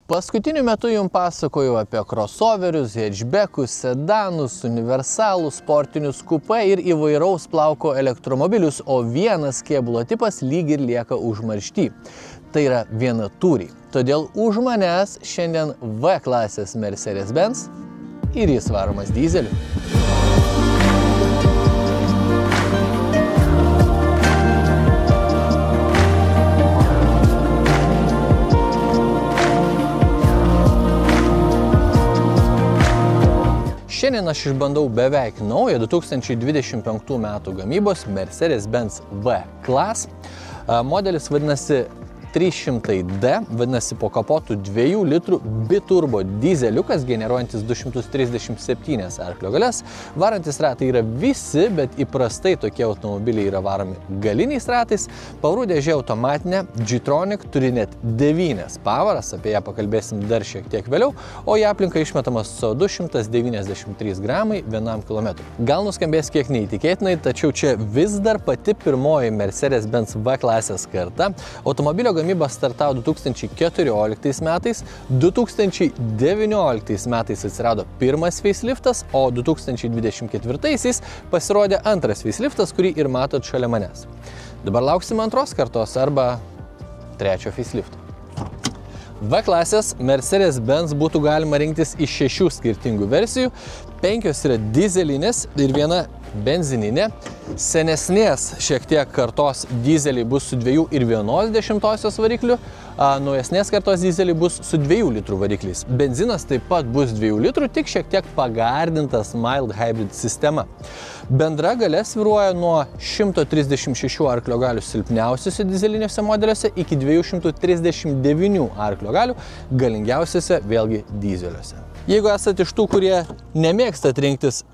Paskutiniu metu jums pasakoju apie crossoverius, hatchbackus, sedanus, universalus, sportinius kupė ir įvairaus plauko elektromobilius, o vienas kėbulo tipas lyg ir lieka užmaršty. Tai yra vienatūriai. Todėl už manęs šiandien V klasės Mercedes-Benz ir jis varomas dyzeliu. Šiandien aš išbandau beveik naują 2025 metų gamybos Mercedes-Benz V Class. Modelis vadinasi 300D, vadinasi po kapotų 2 litrų biturbo dyzeliukas, generuojantis 237 arklio galias. Varantis ratai yra visi, bet įprastai tokie automobiliai yra varomi galiniais ratais. Pavarų dėžė automatinė, G-Tronic, turi net 9 pavaras, apie ją pakalbėsim dar šiek tiek vėliau, o į aplinką išmetamas CO2 193 gramai 1 km. Gal nuskambės kiek neįtikėtinai, tačiau čia vis dar pati pirmoji Mercedes-Benz V klasės karta. Automobilio gamyba startavo 2014 metais, 2019 metais atsirado pirmas faceliftas, o 2024 pasirodė antras faceliftas, kurį ir matot šalia manęs. Dabar lauksim antros kartos arba trečio facelifto. V klasės Mercedes-Benz būtų galima rinktis iš 6 skirtingų versijų, 5 yra dyzelinės ir 1 benzininė. Senesnės šiek tiek kartos dyzeliai bus su 2,1 varikliu, naujesnės kartos dyzeliai bus su 2 litrų varikliais. Benzinas taip pat bus 2 litrų, tik šiek tiek pagardintas mild hybrid sistema. Bendra galia svyruoja nuo 136 arklio galių silpniausiuose dyzeliniuose modeliuose iki 239 arklio galių galingiausiuose vėlgi dyzeliuose. Jeigu esate iš tų, kurie nemėgstat rinktis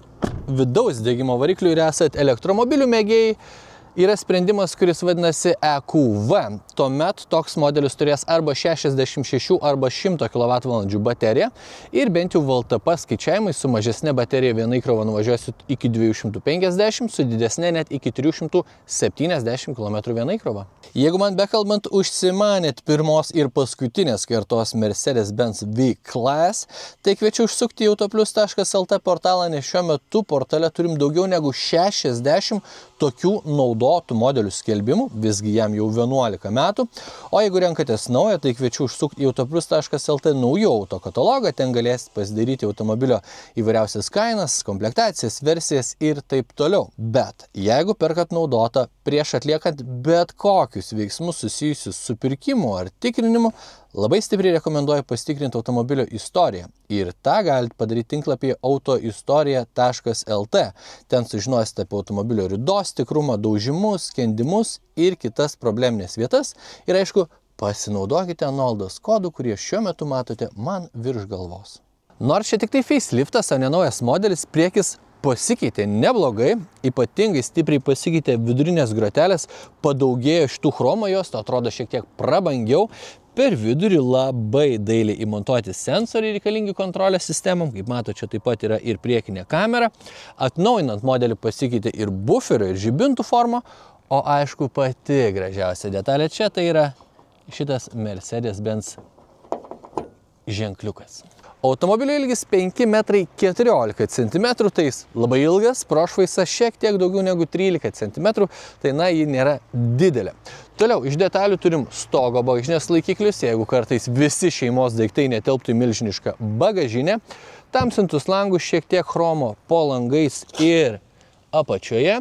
vidaus degimo variklių ir esat elektromobilių mėgėjai, yra sprendimas, kuris vadinasi EQV. Tuomet toks modelis turės arba 66 arba 100 kWh bateriją ir bent jau VLTP skaičiavimai su mažesnė baterija viena įkrova nuvažiuosit iki 250, su didesnė net iki 370 km viena įkrova. Jeigu man bekalbant užsimanėt pirmos ir paskutinės kartos Mercedes-Benz V Class, tai kviečiu užsukti į autoplius.lt portalą, nes šiuo metu portale turim daugiau negu 60 tokių naudotų modelių skelbimų, visgi jam jau 11 metų. O jeigu renkatės naują, tai kviečiu užsukti į autoplius.lt naujų auto katalogą, ten galėsite pasidaryti automobilio įvairiausias kainas, komplektacijas, versijas ir taip toliau. Bet jeigu perkat naudotą, prieš atliekant bet kokius veiksmus susijusius su pirkimu ar tikrinimu, labai stipriai rekomenduoju pasitikrinti automobilio istoriją. Ir tą galite padaryti tinklapyje autoistorija.lt. Ten sužinosite apie automobilio ridos tikrumą, daužimus, skendimus ir kitas probleminės vietas. Ir aišku, pasinaudokite nuolaidos kodų, kurie šiuo metu matote man virš galvos. Nors čia tik tai faceliftas, o ne naujas modelis, priekis pasikeitė neblogai, ypatingai stipriai pasikeitė vidurinės grotelės, padaugėjo šitų chromo juostų, atrodo šiek tiek prabangiau. Per vidurį labai dailiai įmontuoti sensoriai reikalingi kontrolės sistemom, kaip matote, čia taip pat yra ir priekinė kamera. Atnaujinant modelį pasikeitė ir buferio, ir žibintų forma, o aišku pati gražiausia detalė čia tai yra šitas Mercedes-Benz ženkliukas. Automobilio ilgis 5,14 cm, tai jis labai ilgas, prošvaisa šiek tiek daugiau negu 13 cm, tai na, ji nėra didelė. Toliau, iš detalių turim stogo bagažinės laikiklius, jeigu kartais visi šeimos daiktai netelptų į milžinišką bagažinę. Tamsintus langus, šiek tiek chromo po langais ir apačioje.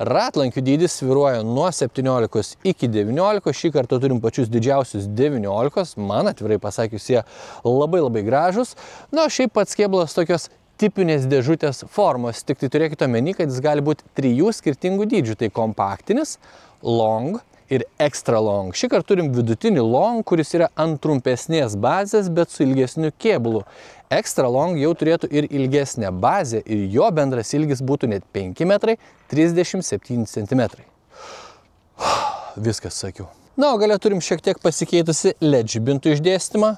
Ratlankių dydis svyruoja nuo 17 iki 19, šį kartą turim pačius didžiausius 19, man atvirai pasakius, jie labai gražus. Na, šiaip pats kėbulas tokios tipinės dėžutės formos, tik tai turėkite omeny, kad jis gali būti 3 skirtingų dydžių, tai kompaktinis, long ir extra long. Šį kartą turim vidutinį long, kuris yra ant trumpesnės bazės, bet su ilgesniu kėbulu. Extra long jau turėtų ir ilgesnę bazę ir jo bendras ilgis būtų net 5,37 cm. Viskas sakiau. Na, o gale turim šiek tiek pasikeitusi LED žibintų išdėstymą,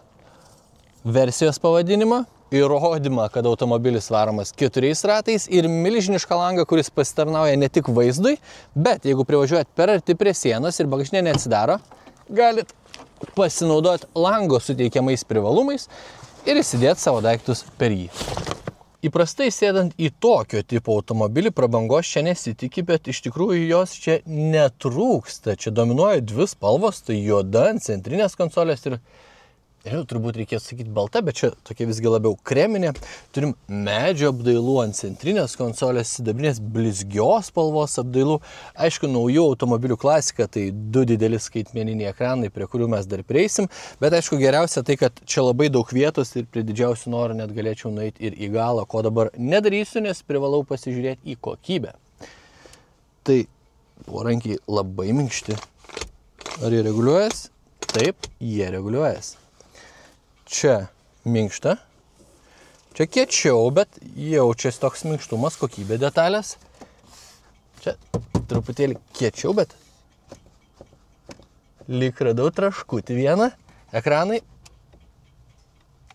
versijos pavadinimą, įrodymą, kad automobilis varomas 4 ratais ir milžinišką langą, kuris pasitarnauja ne tik vaizdui, bet jeigu privažiuojat per arti prie sienos ir bagažinė neatsidaro, galit pasinaudoti lango suteikiamais privalumais ir įsidėti savo daiktus per jį. Įprastai sėdant į tokio tipo automobilį prabangos čia nesitikė, bet iš tikrųjų jos čia netrūksta. Čia dominuoja dvi spalvos, tai juoda ant centrinės konsolės ir turbūt reikės sakyti balta, bet čia tokia visgi labiau kreminė. Turim medžio apdailų ant centrinės konsolės, sidabrinės blizgios spalvos apdailų. Aišku, naujų automobilių klasika, tai du dideli skaitmeniniai ekranai, prie kurių mes dar prieisim. Bet aišku, geriausia tai, kad čia labai daug vietos ir prie didžiausių norų net galėčiau nueiti ir į galą, ko dabar nedarysiu, nes privalau pasižiūrėti į kokybę. Tai porankiai labai minkšti. Ar jie reguliuojas? Taip, jie reguliuojas. Čia minkšta, čia kiečiau, bet jaučiasi toks minkštumas, kokybė detalės. Čia truputėlį kiečiau, bet lyg radau traškutį vieną. Ekranai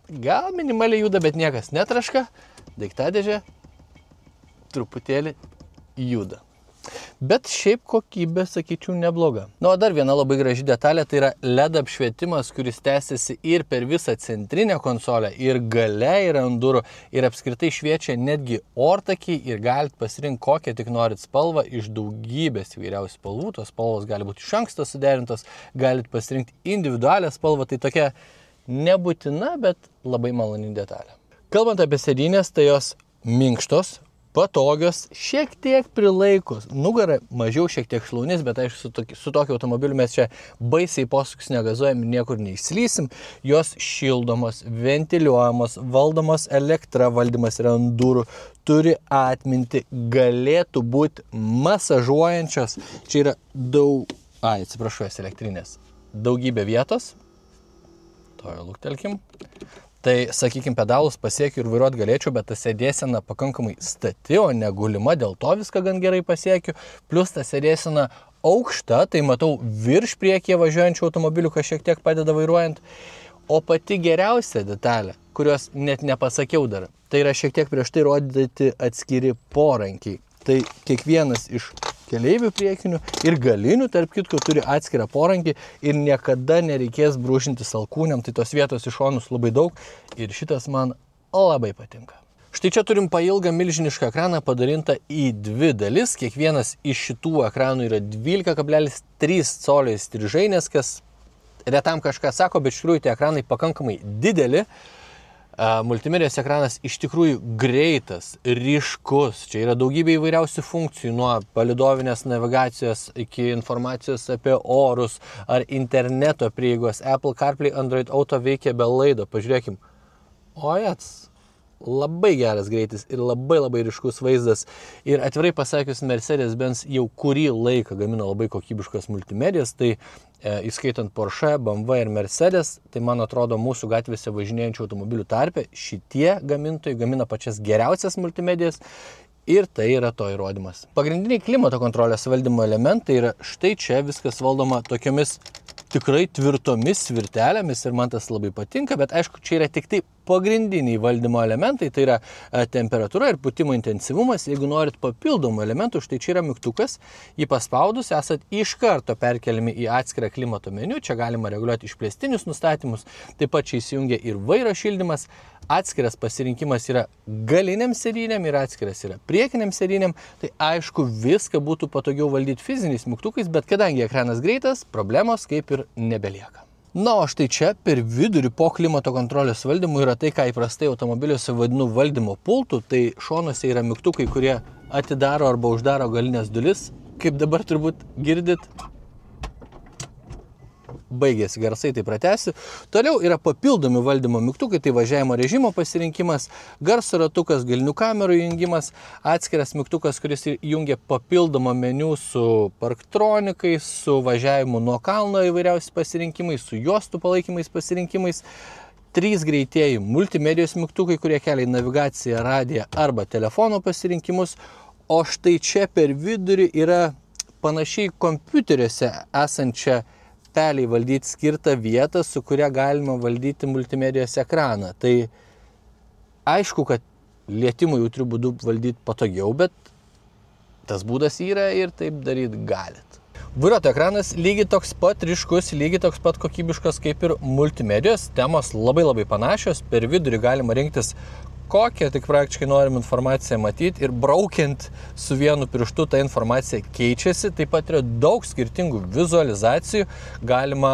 gal minimaliai juda, bet niekas netraška. Daiktadėžė truputėlį juda. Bet šiaip kokybė, sakyčiau, nebloga. O dar viena labai graži detalė, tai yra LED apšvietimas, kuris tęsiasi ir per visą centrinę konsolę, ir gale, ir ant durų, ir apskritai šviečia netgi ortakiai ir galite pasirinkti kokią tik norit spalvą iš daugybės įvairiausių spalvų. Tos spalvos gali būti iš anksto suderintos, galite pasirinkti individualią spalvą, tai tokia nebūtina, bet labai maloni detalė. Kalbant apie sėdynės, tai jos minkštos, patogios, šiek tiek prilaikos. Nugara mažiau šiek tiek šlaunis, bet aišku, su tokiu automobiliu mes čia baisiai posūkius negazuojam, niekur neįslysim. Jos šildomos, ventiliuojamos, valdomos elektra, valdymas yra ant durų, turi atminti, galėtų būti masažuojančios. Čia yra elektrinės. Daugybė vietos. To jau luktelkim. Tai, sakykime, pedalus pasiekiu ir vairuot galėčiau, bet ta sėdėsena pakankamai stati, o negulima, dėl to viską gan gerai pasiekiu. Plus ta sėdėsena aukšta, tai matau virš priekyje važiuojančių automobilių, kas šiek tiek padeda vairuojant. O pati geriausia detalė, kurios net nepasakiau dar, tai yra šiek tiek prieš tai rodyti atskiri porankiai. Tai kiekvienas iš keleivių priekinių ir galinių, tarp kitko, turi atskirą porankį ir niekada nereikės brūžintis alkūnėm, tai tos vietos iš šonus labai daug ir šitas man labai patinka. Štai čia turim pailgą milžinišką ekraną padarintą į dvi dalis. Kiekvienas iš šitų ekranų yra 12,3 colio įstrižainės, kas retam kažką sako, bet iš tikrųjų tie ekranai pakankamai dideli. Multimedijos ekranas iš tikrųjų greitas, ryškus. Čia yra daugybė įvairiausių funkcijų, nuo palidovinės navigacijos iki informacijos apie orus ar interneto prieigos. Apple CarPlay, Android Auto veikia be laido. Pažiūrėkim. Ojats. Labai geras greitis ir labai ryškus vaizdas. Ir atvirai pasakius, Mercedes-Benz jau kurį laiką gamina labai kokybiškas multimedijas, tai įskaitant Porsche, BMW ir Mercedes, tai man atrodo mūsų gatvėse važinėjančių automobilių tarpe šitie gamintojai gamina pačias geriausias multimedijas ir tai yra to įrodymas. Pagrindiniai klimato kontrolės valdymo elementai yra štai čia viskas valdoma tokiomis tikrai tvirtomis svirtelėmis ir man tas labai patinka, bet aišku, čia yra tik tai pagrindiniai valdymo elementai, tai yra temperatūra ir pūtimo intensyvumas. Jeigu norit papildomų elementų, štai čia yra mygtukas, jį paspaudus esat iš karto perkeliami į atskirą klimato meniu, čia galima reguliuoti išplėstinius nustatymus, taip pat čia įsijungia ir vairo šildymas, atskiras pasirinkimas yra galiniam sėdynėm ir atskiras yra priekiniam sėdynėm, tai aišku, viską būtų patogiau valdyti fiziniais mygtukais, bet kadangi ekranas greitas, problemos kaip ir nebelieka. Na, o štai čia per vidurį po klimato kontrolės valdymų yra tai, ką įprastai automobiliuose vadinu valdymo pultų, tai šonuose yra mygtukai, kurie atidaro arba uždaro galinės duris, kaip dabar turbūt girdit. Baigėsi garsai, tai pratęsiu. Toliau yra papildomi valdymo mygtukai, tai važiavimo režimo pasirinkimas, garso ratukas, galinių kamerų jungimas, atskiras mygtukas, kuris jungia papildomą meniu su parktronikais, su važiavimu nuo kalno įvairiausiais pasirinkimais, su juostų palaikymais pasirinkimais, 3 greitieji multimedijos mygtukai, kurie kelia į navigaciją, radiją arba telefono pasirinkimus, o štai čia per vidurį yra panašiai kompiuteriuose esančia peliai valdyti skirtą vietą, su kuria galima valdyti multimedijos ekraną. Tai aišku, kad lietimų jautrių būdų valdyti patogiau, bet tas būdas yra ir taip daryti galit. Vairuotojo ekranas lygiai toks pat ryškus, lygiai toks pat kokybiškas kaip ir multimedijos. Temos labai panašios. Per vidurį galima rinktis, kokią tik praktiškai norim informaciją matyti ir braukiant su vienu pirštu ta informacija keičiasi. Taip pat yra daug skirtingų vizualizacijų. Galima,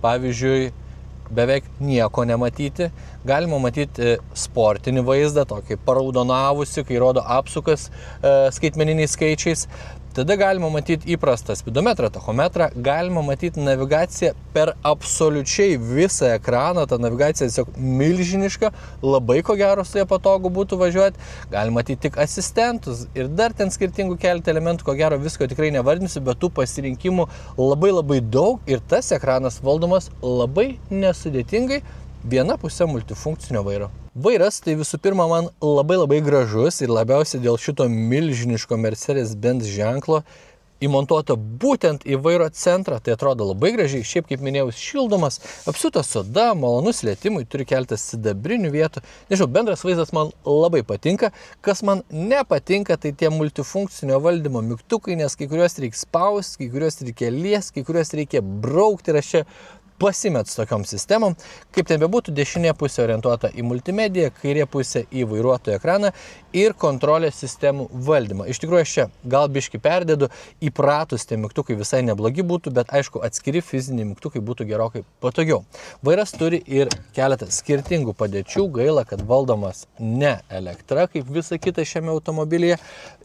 pavyzdžiui, beveik nieko nematyti. Galima matyti sportinį vaizdą, tokį paraudonavusi, kai rodo apsukas skaitmeniniais skaičiais. Tada galima matyti įprastą spidometrą, tachometrą, galima matyti navigaciją per absoliučiai visą ekraną, ta navigacija tiesiog milžiniška, labai ko gero su jie patogu būtų važiuoti, galima matyti tik asistentus ir dar ten skirtingų keletą elementų, ko gero visko tikrai nevardinsiu, bet tų pasirinkimų labai daug ir tas ekranas valdomas labai nesudėtingai, viena pusė multifunkcinio vairo. Vairas tai visų pirma man labai gražus ir labiausiai dėl šito milžiniško Mercedes-Benz ženklo įmontuota būtent į vairo centrą. Tai atrodo labai gražiai, šiaip kaip minėjau, šildomas, apsiūtas soda, malonus lietimui, turi keletas sidabrinių vietų. Nežinau, bendras vaizdas man labai patinka. Kas man nepatinka, tai tie multifunkcinio valdymo mygtukai, nes kai kuriuos reikia spausti, kai kuriuos reikia liesti, kai kuriuos reikia braukti ir aš čia pasimet su tokiom sistemom. Kaip ten bebūtų, dešinė pusė orientuota į multimediją, kairė pusė į vairuotojo ekraną ir kontrolės sistemų valdymą. Iš tikrųjų, aš čia gal biškį perdėdu, įpratus tie mygtukai visai neblogi būtų, bet aišku, atskiri fiziniai mygtukai būtų gerokai patogiau. Vairas turi ir keletą skirtingų padėčių, gaila, kad valdomas ne elektra, kaip visa kita šiame automobilyje,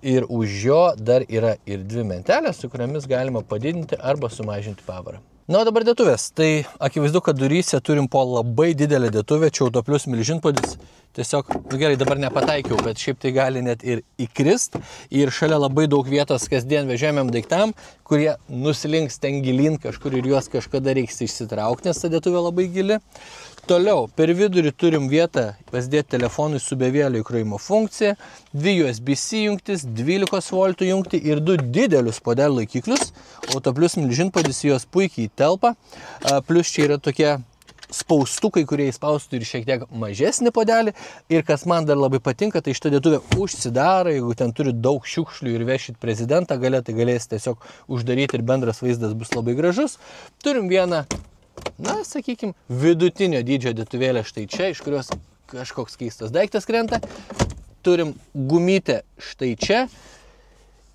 ir už jo dar yra ir dvi mentelės, su kuriamis galima padidinti arba sumažinti pavarą. Na, o dabar dėtuvės. Tai akivaizdu, kad duryse turim po labai didelę dėtuvę, čia autoplius milžinpadis. Tiesiog, gerai, dabar nepataikiau, bet šiaip tai gali net ir įkrist. Ir šalia labai daug vietos kasdien vežėmiam daiktam, kurie nusilinks ten gilin kažkur ir juos kažkada reiks išsitraukti, nes ta dėtuvė labai gili. Toliau, per vidurį turim vietą pasidėti telefonui su bevėlio įkrovimo funkcija, 2 USB-C jungtis, 12 voltų jungti ir 2 didelius podelių laikiklius. Autoplius milžinpadis jos puikiai telpa, plus čia yra tokie spaustukai, kurie įspaustų ir šiek tiek mažesnį podelį. Ir kas man dar labai patinka, tai šita dėtuvė užsidaro, jeigu ten turi daug šiukšlių ir vešit prezidentą gale, tai galės tiesiog uždaryti ir bendras vaizdas bus labai gražus. Turim vieną, na, sakykim, vidutinio dydžio dėtuvėlę štai čia, iš kurios kažkoks keistas daiktas krenta. Turim gumytę štai čia.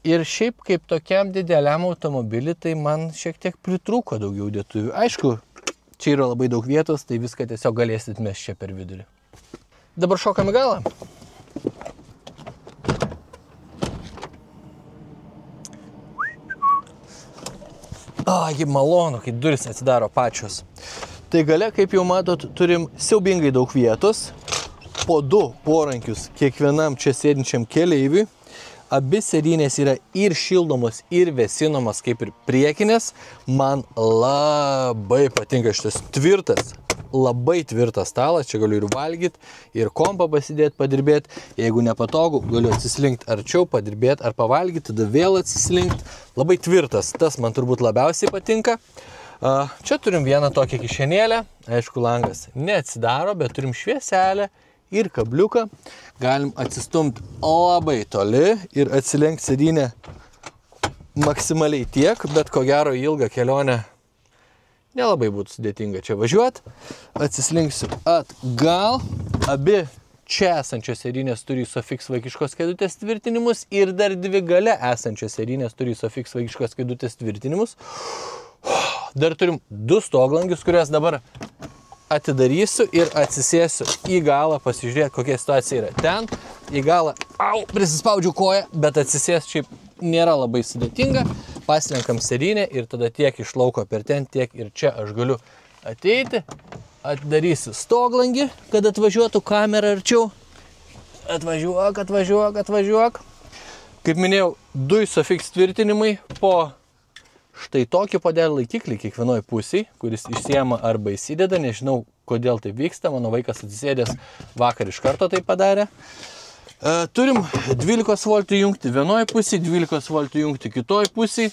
Ir šiaip kaip tokiam dideliam automobilį, tai man šiek tiek pritrūko daugiau dėtuvių. Aišku, čia yra labai daug vietos, tai viską tiesiog galėsit mes čia per vidurį. Dabar šokam į galą. Ai, malonu, kai duris atsidaro pačios. Tai gale, kaip jau matot, turim siaubingai daug vietos. Po 2 porankius kiekvienam čia sėdinčiam keleiviui. Abi sėdynės yra ir šildomos, ir vėsinamos, kaip ir priekinės. Man labai patinka šitas tvirtas, labai tvirtas stalas. Čia galiu ir valgyti, ir kompą pasidėti, padirbėti. Jeigu nepatogu, galiu atsislinkti arčiau, padirbėti ar pavalgyti, tada vėl atsislinkti. Labai tvirtas, tas man turbūt labiausiai patinka. Čia turim vieną tokią kišenėlę. Aišku, langas neatsidaro, bet turim švieselę ir kabliuką. Galim atsistumti labai toli ir atsilenkti sėdynę maksimaliai tiek, bet ko gero ilgą kelionę nelabai būtų sudėtinga čia važiuoti. Atsislinksiu atgal. Abi čia esančios sėdynės turi Isofix vaikiškos kėdutės tvirtinimus ir dar 2 gale esančios sėdynės turi Isofix vaikiškos kėdutės tvirtinimus. Dar turim 2 stoglangius, kuriuos dabar atidarysiu ir atsisėsiu į galą, pasižiūrėti, kokia situacija yra. Ten į galą, prisispaudžiu koją, bet atsisėsti šiaip nėra labai sudėtinga. Pasilenkam sėdynę ir tada tiek iš lauko per ten, tiek ir čia aš galiu ateiti. Atidarysiu stoglangį, kad atvažiuotų kamera arčiau. Atvažiuok. Kaip minėjau, 2 Isofix tvirtinimai po štai tokį podelį laikiklį kiekvienoj pusėj, kuris išsiema arba įsideda. Nežinau, kodėl tai vyksta. Mano vaikas atsisėdęs vakar iš karto tai padarė. Turim 12 voltų jungti vienoj pusėj, 12 voltų jungti kitoj pusėj.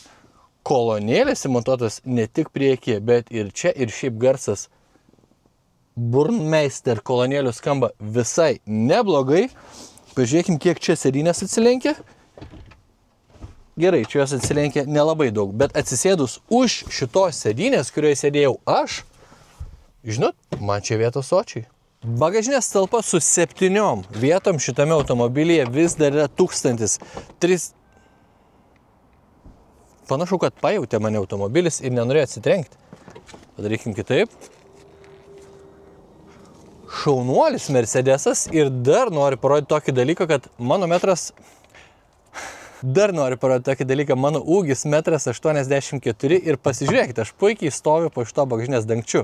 Kolonėlės įmontuotas ne tik priekyje, bet ir čia. Ir šiaip garsas Burmeister kolonėlių skamba visai neblogai. Pažiūrėkim, kiek čia sėdynės atsilenkia. gerai, čia jos atsilenkia nelabai daug, bet atsisėdus už šitos sėdynės, kurioje sėdėjau aš, žinot, man čia vietos sočiai. Bagažinės talpa su 7 vietom šitame automobilyje vis dar yra 1300. Panašu, kad pajautė mane automobilis ir nenorėjo atsitrenkti. Padarykim kitaip. Šaunuolis Mercedesas ir dar nori parodyti tokį dalyką, kad mano metras... mano ūgis 1,84 m ir pasižiūrėkite, aš puikiai stoviu po šito bagažinės dangčiu.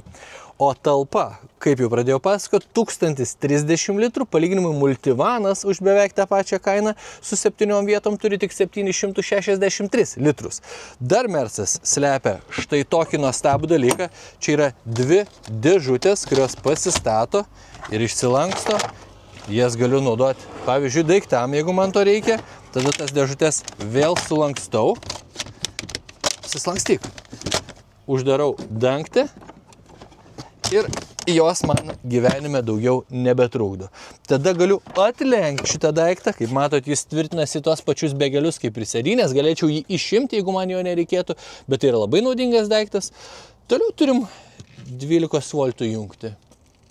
O talpa, kaip jau pradėjau pasakoti, 1030 litrų, palyginimui multivanas už beveik tą pačią kainą su 7 vietom turi tik 763 litrus. Dar Mercas slepia štai tokį nuostabų dalyką. Čia yra 2 dėžutės, kurios pasistato ir išsilanksto. Jas galiu naudoti, pavyzdžiui, daiktam, jeigu man to reikia. Tada tas dėžutės vėl sulankstau. Susilankstyk. Uždarau dangtį ir jos man gyvenime daugiau nebetrukdo. Tada galiu atlenkti šitą daiktą. Kaip matot, jis tvirtinasi tos pačius begelius kaip ir sėdynės. Galėčiau jį išimti, jeigu man jo nereikėtų, bet tai yra labai naudingas daiktas. Toliau turim 12 voltų jungti.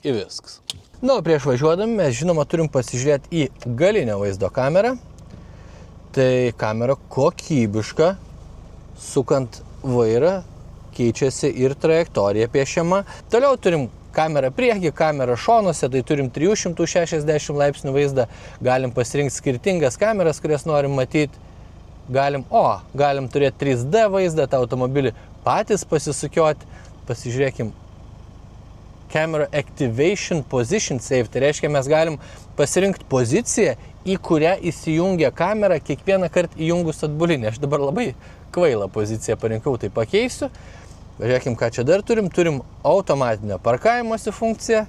Ir viskas. Na, o prieš važiuodami mes žinoma turim pasižiūrėti į galinę vaizdo kamerą. Tai kamera kokybiška, sukant vairą, keičiasi ir trajektorija piešiama. Toliau turim kamerą priekį, kamerą šonuose, tai turim 360 laipsnių vaizdą. Galim pasirinkti skirtingas kameras, kurias norim matyti. Galim turėti 3D vaizdą, tą automobilį patys pasisukioti. Pasižiūrėkim. Camera Activation Position Save, tai reiškia, mes galim pasirinkti poziciją, į kurią įsijungia kamera kiekvieną kartą įjungus atbulinį. Aš dabar labai kvailą poziciją parinkau, tai pakeisiu. Žiūrėkim, ką čia dar turim. Turim automatinę parkavimosi funkciją.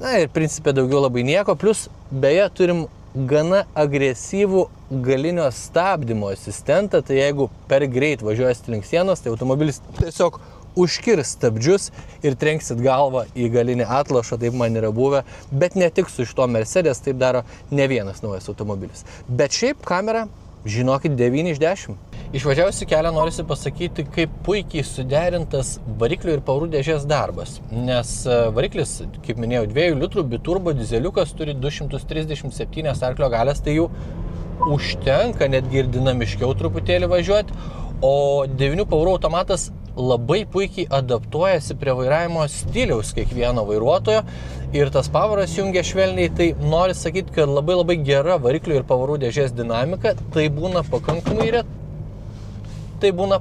Na ir principė daugiau labai nieko. Plus, beje, turim gana agresyvų galinio stabdymo asistentą. Tai jeigu per greit važiuosit link sienos, tai automobilis tiesiog užkirs stabdžius ir trenksit galvą į galinį atlošą, taip man yra buvę, bet ne tik su šito Mercedes, taip daro ne vienas naujas automobilis. Bet šiaip kamera, žinokit, 9 iš 10. Išvažiavusi kelią norisi pasakyti, kaip puikiai suderintas variklių ir pavarų dėžės darbas, nes variklis, kaip minėjau, 2 litrų biturbo dizeliukas turi 237 arklio galias, tai jau užtenka netgi ir dinamiškiau truputėlį važiuoti, o 9 pavarų automatas labai puikiai adaptuojasi prie vairavimo stiliaus kiekvieno vairuotojo ir tas pavaras jungia švelniai, tai nori sakyti, kad labai gera variklių ir pavarų dėžės dinamika, tai būna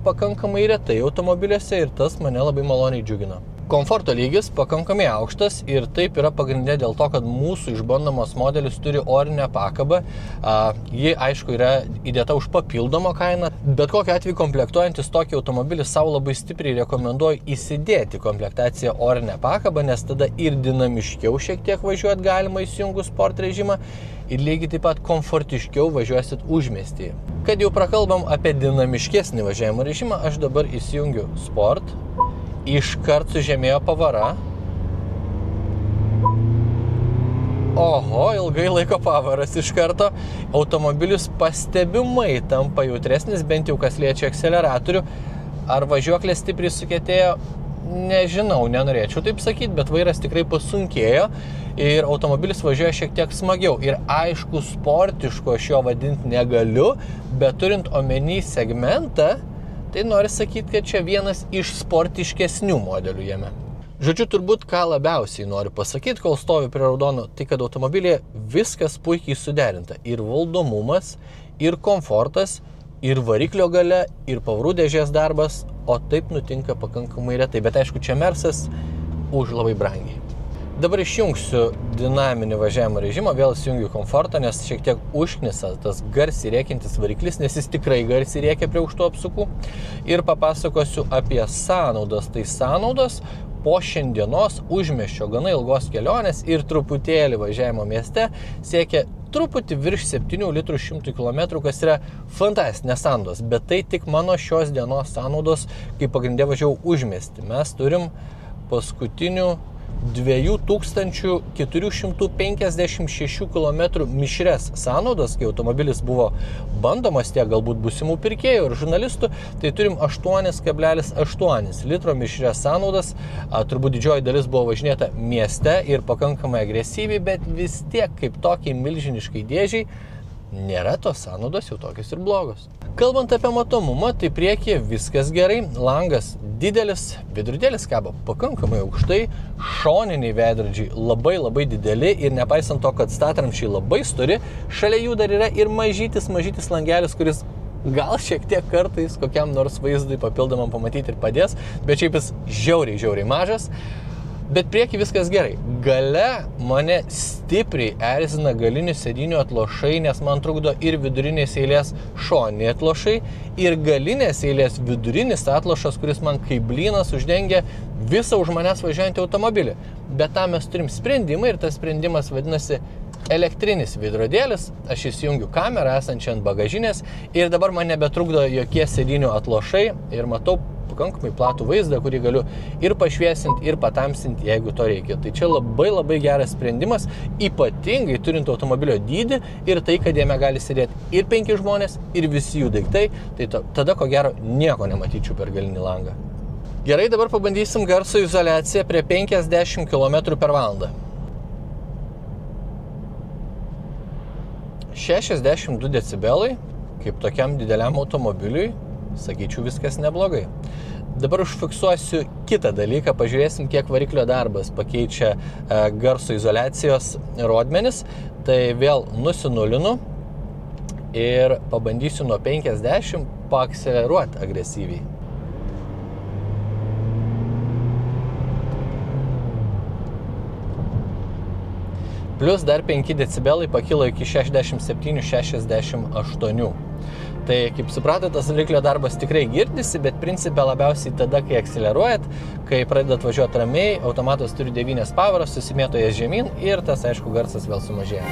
pakankamai retai automobiliuose ir tas mane labai maloniai džiugina. Komforto lygis pakankamai aukštas ir taip yra pagrindė dėl to, kad mūsų išbandomas modelis turi orinę pakabą. Ji, aišku, yra įdėta už papildomą kainą, bet kokiu atveju komplektuojantis tokį automobilį savo labai stipriai rekomenduoju įsidėti komplektaciją orinę pakabą, nes tada ir dinamiškiau šiek tiek važiuoti galima įsijungus sport režimą ir lygiai taip pat komfortiškiau važiuosit užmiestyje. Kad jau prakalbam apie dinamiškesnį važiavimo režimą, aš dabar įsijungiu sport. Iškart sužemėjo pavara. Oho, ilgai laiko pavaras iš karto. Automobilis pastebimai tampa jautresnis, bent jau kas liečia akceleratorių. Ar važiuoklė stipriai sukietėjo? Nežinau, nenorėčiau taip sakyti, bet vairas tikrai pasunkėjo ir automobilis važiuoja šiek tiek smagiau. Ir aišku, sportiško aš jo vadinti negaliu, bet turint omeny segmentą, tai nori sakyti, kad čia vienas iš sportiškesnių modelių jame. Žodžiu, turbūt ką labiausiai noriu pasakyti, kol stoviu prie raudono, tai kad automobilyje viskas puikiai suderinta. Ir valdomumas, ir komfortas, ir variklio galia, ir pavarų dėžės darbas, o taip nutinka pakankamai retai. Bet aišku, čia Mercas už labai brangiai. Dabar išjungsiu dinaminį važiavimo režimą, vėl įsijungiu komfortą, nes šiek tiek užknisa tas garsiai rėkiantis variklis, nes jis tikrai garsiai rėkia prie aukštų apsukų. Ir papasakosiu apie sąnaudas. Tai sąnaudos po šiandienos užmiesčio gana ilgos kelionės ir truputėlį važiavimo mieste siekia truputį virš 7 litrų 100 km, kas yra fantastinės sąnaudos. Bet tai tik mano šios dienos sąnaudos, kai pagrindė važiavau užmiestį. Mes turim paskutinių 2456 km mišrias sąnaudas, kai automobilis buvo bandomas tiek galbūt būsimų pirkėjų ir žurnalistų, tai turim 8,8 litro mišrias sąnaudas. Turbūt didžioji dalis buvo važinėta mieste ir pakankamai agresyviai, bet vis tiek kaip tokiai milžiniškai dėžiai nėra tos sąnaudos jau tokios ir blogos. Kalbant apie matomumą, tai priekyje viskas gerai, langas didelis, vidurėlis kabo pakankamai aukštai, šoniniai veidrodžiai labai dideli ir nepaisant to, kad statramčiai labai stori, šalia jų dar yra ir mažytis langelis, kuris gal šiek tiek kartais kokiam nors vaizdui papildomam pamatyti ir padės, bet šiaip jis žiauriai mažas. Bet prieki viskas gerai. Gale mane stipriai erzina galinių sėdinių atlošai, nes man trukdo ir vidurinės eilės šoniniai atlošai, ir galinės eilės vidurinis atlošas, kuris man kaip blynas uždengia visą už manęs važiuojantį automobilį. Bet tam mes turim sprendimą ir tas sprendimas vadinasi elektrinis veidrodėlis. Aš įsijungiu kamerą esančią ant bagažinės ir dabar man nebetrukdo jokie sėdinių atlošai ir matau pakankamai platų vaizdą, kurį galiu ir pašviesinti, ir patamsinti, jeigu to reikia. Tai čia labai geras sprendimas, ypatingai turint automobilio dydį ir tai, kad jame gali sėdėti ir 5 žmonės, ir visi jų daiktai, tai tada ko gero nieko nematyčiau per galinį langą. Gerai, dabar pabandysim garso izoliaciją prie 50 km/h. 62 decibelai, kaip tokiam dideliam automobiliui, sakyčiau, viskas neblogai. Dabar užfiksuosiu kitą dalyką, pažiūrėsim, kiek variklio darbas pakeičia garso izoliacijos rodmenis. Tai vėl nusinulinu ir pabandysiu nuo 50 paakseleruoti agresyviai. Plius dar 5 decibelai pakilo iki 67-68. Tai, kaip supratote, tas variklio darbas tikrai girdisi, bet principe labiausiai tada, kai akseleruojat, kai pradedat važiuoti ramiai, automatas turi 9 pavaras, susimėto jas žemyn ir tas, aišku, garsas vėl sumažėja.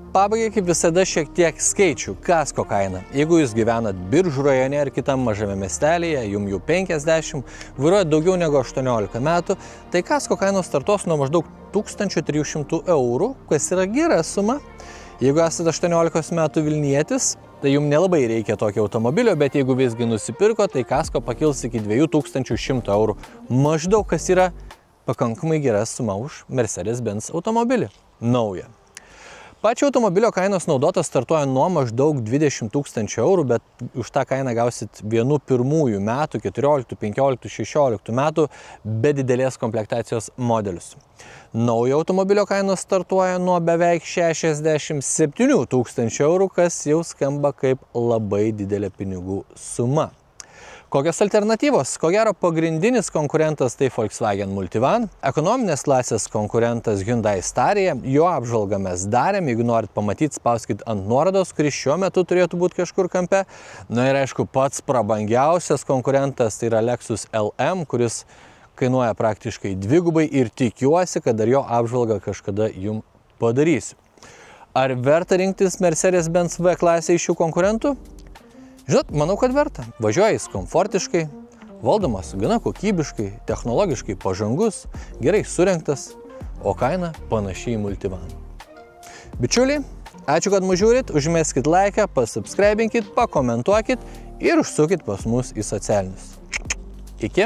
Pabaigai, kaip visada, šiek tiek skaičių. Kasko kaina. Jeigu jūs gyvenat Biržų rajone ar kitam mažame miestelėje, jums jau 50, vairuojat daugiau negu 18 metų, tai kasko kainos startuos nuo maždaug 1300 eurų, kas yra gera suma. Jeigu esate 18 metų Vilnietis, tai jums nelabai reikia tokio automobilio, bet jeigu visgi nusipirko, tai kasko pakils iki 2100 eurų. Maždaug, kas yra pakankamai gera suma už Mercedes-Benz automobilį. Naują. Pačio automobilio kainos naudotas startuoja nuo maždaug 20 000 eurų, bet už tą kainą gausit vienų pirmųjų metų, 14, 15, 16 metų, be didelės komplektacijos modelius. Naujo automobilio kainos startuoja nuo beveik 67 000 eurų, kas jau skamba kaip labai didelė pinigų suma. Kokios alternatyvos? Ko gero pagrindinis konkurentas tai Volkswagen Multivan, ekonominės klasės konkurentas Hyundai Staria, jo apžvalgą mes darėm, jeigu norit pamatyti, spauskit ant nuorodos, kuris šiuo metu turėtų būti kažkur kampe. Na ir aišku, pats prabangiausias konkurentas tai yra Lexus LM, kuris kainuoja praktiškai dvigubai ir tikiuosi, kad dar jo apžvalgą kažkada jums padarysiu. Ar verta rinktis Mercedes-Benz V klasę iš šių konkurentų? Žinot, manau, kad verta. Važiuoja jis komfortiškai, valdomas gana kokybiškai, technologiškai pažangus, gerai surengtas, o kaina panašiai į Multivan. Bičiuliai, ačiū, kad mus žiūrit, užmeskit laiką, pasubscribinkit, pakomentuokit ir užsukit pas mus į socialinius. Iki!